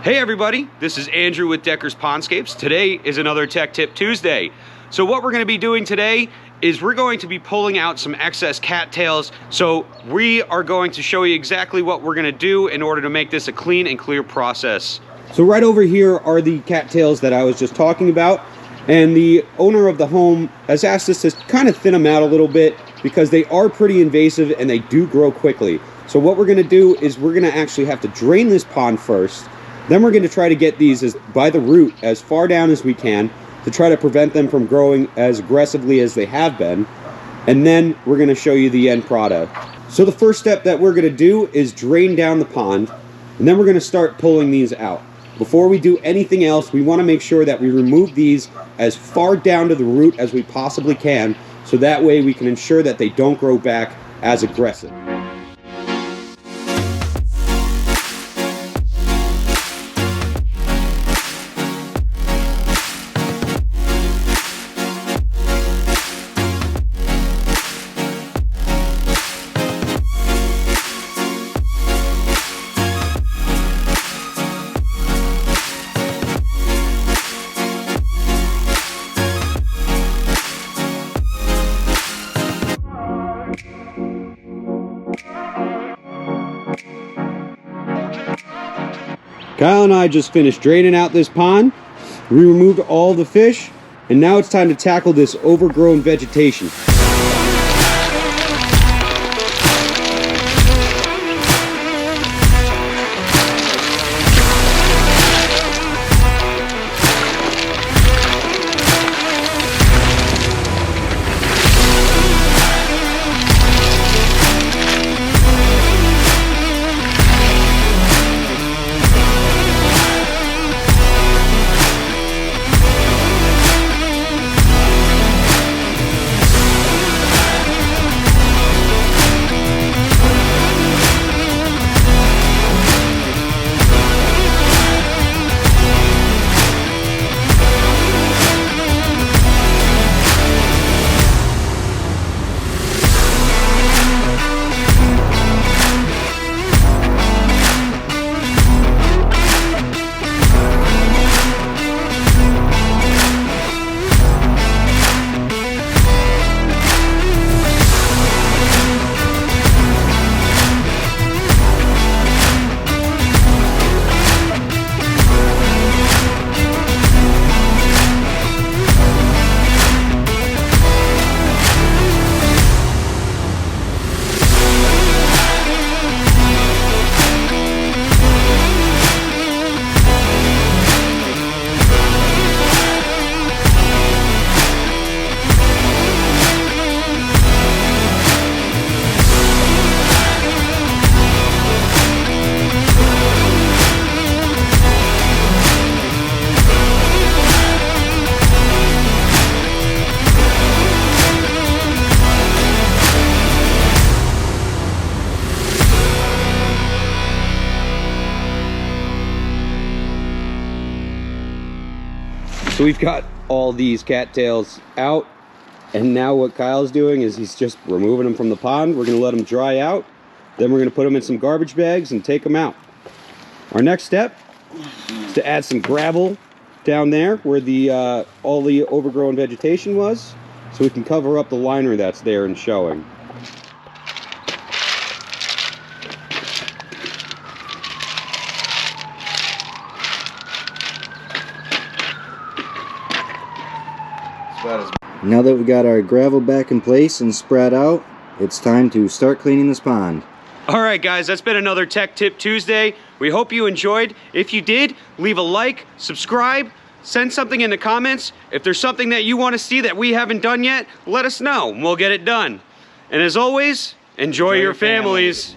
Hey everybody, this is Andrew with Decker's Pondscapes. Today is another Tech Tip Tuesday. So what we're going to be doing today is we're going to be pulling out some excess cattails. So we are going to show you exactly what we're going to do in order to make this a clean and clear process. So right over here are the cattails that I was just talking about. And the owner of the home has asked us to kind of thin them out a little bit because they are pretty invasive and they do grow quickly. So what we're going to do is we're going to actually have to drain this pond first. Then we're going to try to get these by the root as far down as we can to try to prevent them from growing as aggressively as they have been. And then we're going to show you the end product. So the first step that we're going to do is drain down the pond, and then we're going to start pulling these out. Before we do anything else, we want to make sure that we remove these as far down to the root as we possibly can, so that way we can ensure that they don't grow back as aggressive. Kyle and I just finished draining out this pond. We removed all the fish, and now it's time to tackle this overgrown vegetation. So we've got all these cattails out, and now what Kyle's doing is he's just removing them from the pond. We're going to let them dry out, then we're going to put them in some garbage bags and take them out. Our next step is to add some gravel down there where the all the overgrown vegetation was, so we can cover up the liner that's there and showing. Now that we got our gravel back in place and spread out, it's time to start cleaning this pond. Alright guys, that's been another Tech Tip Tuesday. We hope you enjoyed. If you did, leave a like, subscribe, send something in the comments. If there's something that you want to see that we haven't done yet, let us know and we'll get it done. And as always, enjoy your families.